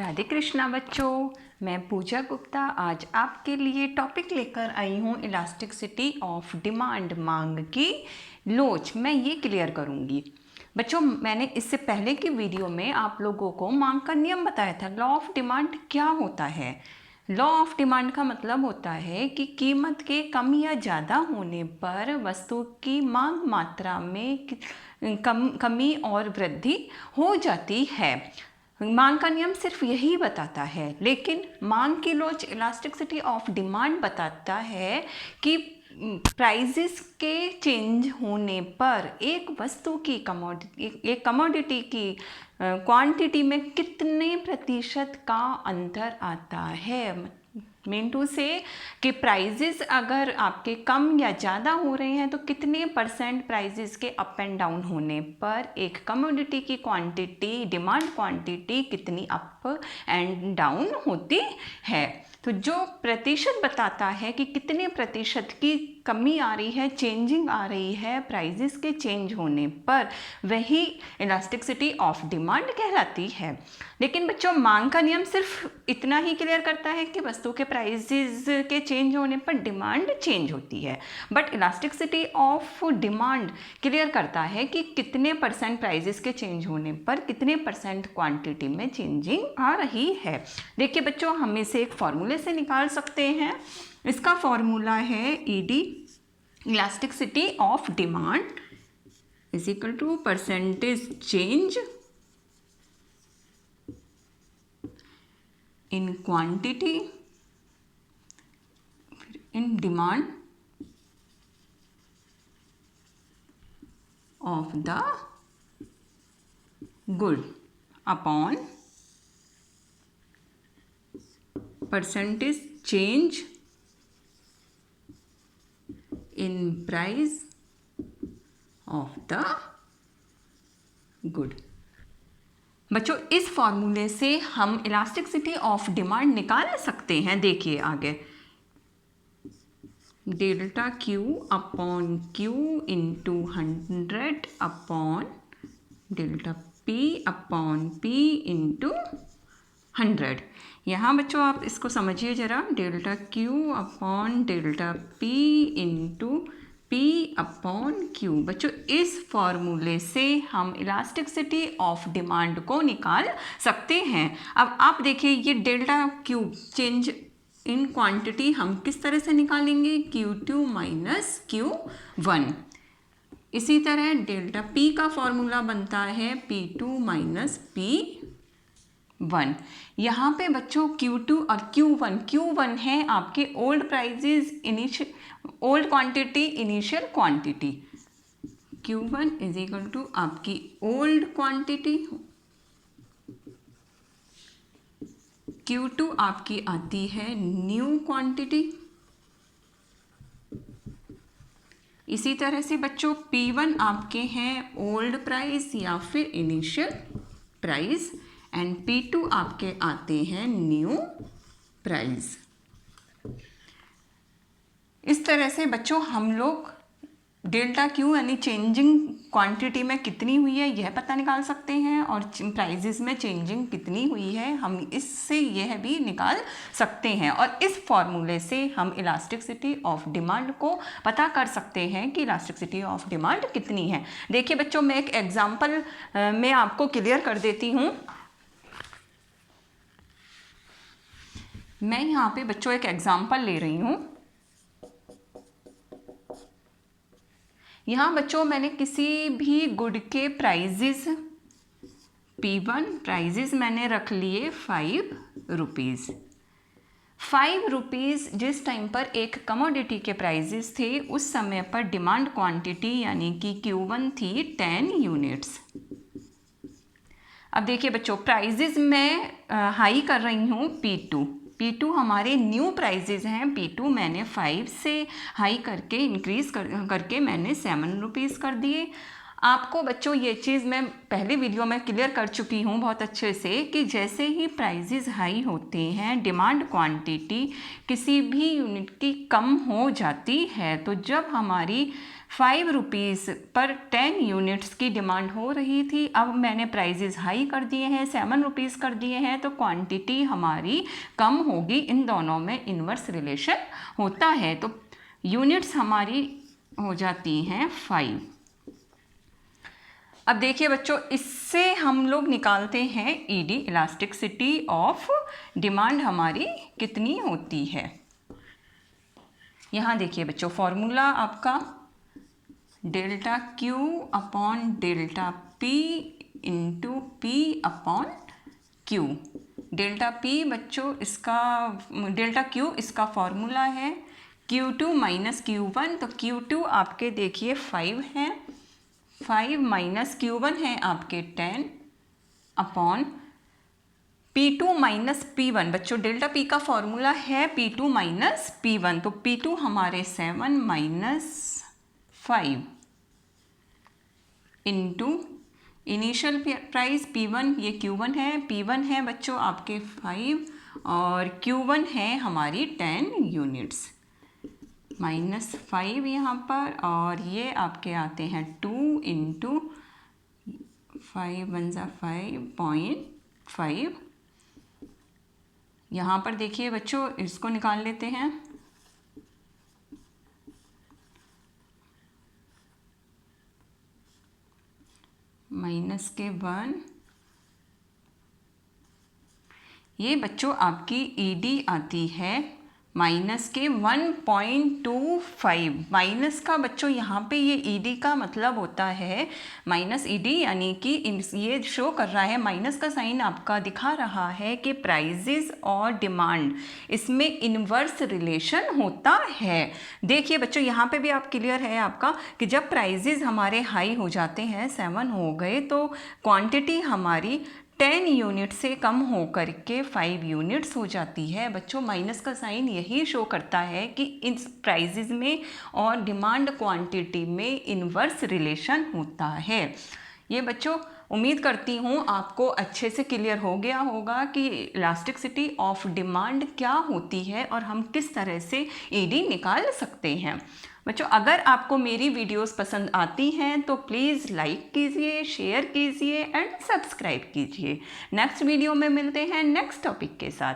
राधे कृष्णा बच्चों, मैं पूजा गुप्ता आज आपके लिए टॉपिक लेकर आई हूँ इलास्टिसिटी ऑफ डिमांड, मांग की लोच। मैं ये क्लियर करूँगी बच्चों। मैंने इससे पहले की वीडियो में आप लोगों को मांग का नियम बताया था। लॉ ऑफ डिमांड क्या होता है? लॉ ऑफ डिमांड का मतलब होता है कि कीमत के कम या ज़्यादा होने पर वस्तु की मांग मात्रा में कमी और वृद्धि हो जाती है। मांग का नियम सिर्फ यही बताता है, लेकिन मांग की लोच इलास्टिसिटी ऑफ डिमांड बताता है कि प्राइजेस के चेंज होने पर एक वस्तु की कमोडिटी की क्वांटिटी में कितने प्रतिशत का अंतर आता है। मीन टू से कि प्राइजेस अगर आपके कम या ज़्यादा हो रहे हैं तो कितने परसेंट प्राइजेस के अप एंड डाउन होने पर एक कमोडिटी की क्वांटिटी, डिमांड क्वांटिटी कितनी अप एंड डाउन होती है। तो जो प्रतिशत बताता है कि कितने प्रतिशत की कमी आ रही है, चेंजिंग आ रही है प्राइजेस के चेंज होने पर, वही इलास्टिसिटी ऑफ डिमांड कहलाती है। लेकिन बच्चों, मांग का नियम सिर्फ इतना ही क्लियर करता है कि वस्तु के प्राइजेस के चेंज होने पर डिमांड चेंज होती है, but elasticity of demand clear करता है कि कितने परसेंट प्राइजेस के चेंज होने पर कितने परसेंट क्वांटिटी में चेंजिंग आ रही है। देखिए बच्चों, हम इसे एक फॉर्मूले से निकाल सकते हैं। इसका फॉर्मूला है ED, elasticity of demand is equal to percentage change in quantity in demand of the good upon percentage change in price of the good। बच्चों, इस फॉर्मूले से हम इलास्टिसिटी ऑफ डिमांड निकाल सकते हैं। देखिए आगे, delta Q upon Q into 100 upon delta P upon P into 100। यहाँ बच्चों आप इसको समझिए ज़रा, delta Q upon delta P into P upon Q। बच्चों, इस फॉर्मूले से हम इलास्टिसिटी ऑफ डिमांड को निकाल सकते हैं। अब आप देखिए, ये delta Q change in quantity हम किस तरह से निकालेंगे? Q2 minus Q1। इसी तरह डेल्टा P का फॉर्मूला बनता है P2 माइनस P1। यहाँ पे बच्चों Q2 और Q1 है आपके old prices, old quantity, initial quantity. Q1 is equal to आपकी ओल्ड क्वांटिटी, Q2 आपकी आती है न्यू क्वांटिटी। इसी तरह से बच्चों P1 आपके हैं ओल्ड प्राइस या फिर इनिशियल प्राइस, एंड P2 आपके आते हैं न्यू प्राइस। इस तरह से बच्चों हम लोग डेल्टा क्यू यानी चेंजिंग क्वांटिटी में कितनी हुई है यह पता निकाल सकते हैं, और प्राइजेस में चेंजिंग कितनी हुई है हम इससे यह भी निकाल सकते हैं। और इस फॉर्मूले से हम इलास्टिसिटी ऑफ डिमांड को पता कर सकते हैं कि इलास्टिसिटी ऑफ डिमांड कितनी है। देखिए बच्चों, मैं एक एग्जाम्पल में आपको क्लियर कर देती हूँ। मैं यहाँ पे बच्चों एक एग्जाम्पल ले रही हूँ। यहाँ बच्चों मैंने किसी भी गुड के प्राइजेस P1 प्राइजेस मैंने रख लिए 5 रुपीज़। 5 रुपीज़ जिस टाइम पर एक कमोडिटी के प्राइजेस थे, उस समय पर डिमांड क्वांटिटी यानी कि Q1 थी 10 यूनिट्स। अब देखिए बच्चों, प्राइजेस मैं हाई कर रही हूँ P2 हमारे न्यू प्राइजेज हैं। P2 मैंने 5 से हाई करके इंक्रीज़ करके मैंने 7 रुपीज़ कर दिए। आपको बच्चों ये चीज़ मैं पहले वीडियो में क्लियर कर चुकी हूँ बहुत अच्छे से कि जैसे ही प्राइजेस हाई होते हैं, डिमांड क्वांटिटी किसी भी यूनिट की कम हो जाती है, तो जब हमारी 5 रुपीज़ पर 10 यूनिट्स की डिमांड हो रही थी, अब मैंने प्राइजेस हाई कर दिए हैं, 7 रुपीज़ कर दिए हैं, तो क्वांटिटी हमारी कम होगी। इन दोनों में इन्वर्स रिलेशन होता है, तो यूनिट्स हमारी हो जाती हैं 5। अब देखिए बच्चों, इससे हम लोग निकालते हैं ईडी, इलास्टिसिटी ऑफ डिमांड हमारी कितनी होती है। यहाँ देखिए बच्चों, फॉर्मूला आपका delta Q upon delta P into P upon Q. Delta P बच्चों इसका, डेल्टा क्यू इसका फॉर्मूला है Q2 माइनस Q1, तो Q2 आपके देखिए 5 है, 5 माइनस Q1 है आपके 10 अपॉन P2 माइनस P1। बच्चों डेल्टा P का फॉर्मूला है P2 माइनस P1, तो P2 हमारे 7 minus 5 into initial price P1, ये Q1 है, P1 है बच्चों आपके 5 और Q1 है हमारी 10 यूनिट्स, माइनस 5 यहाँ पर, और ये आपके आते हैं 2 इंटू 5 वन ज़ा 5.5। यहाँ पर देखिए बच्चों, इसको निकाल लेते हैं। माइनस के 1, ये बच्चों आपकी ईडी आती है माइनस के 1.25। माइनस का बच्चों यहाँ पे ये ईडी का मतलब होता है माइनस ईडी, यानी कि ये शो कर रहा है, माइनस का साइन आपका दिखा रहा है कि प्राइजेस और डिमांड इसमें इन्वर्स रिलेशन होता है। देखिए बच्चों, यहाँ पे भी आप क्लियर है आपका कि जब प्राइजेस हमारे हाई हो जाते हैं, 7 हो गए, तो क्वांटिटी हमारी 10 यूनिट से कम हो करके 5 यूनिट्स हो जाती है। बच्चों माइनस का साइन यही शो करता है कि इन प्राइजेज में और डिमांड क्वांटिटी में इन्वर्स रिलेशन होता है। ये बच्चों उम्मीद करती हूँ आपको अच्छे से क्लियर हो गया होगा कि इलास्टिसिटी ऑफ डिमांड क्या होती है और हम किस तरह से ईडी निकाल सकते हैं। बच्चों अगर आपको मेरी वीडियोस पसंद आती हैं तो प्लीज़ लाइक कीजिए, शेयर कीजिए एंड सब्सक्राइब कीजिए। नेक्स्ट वीडियो में मिलते हैं नेक्स्ट टॉपिक के साथ।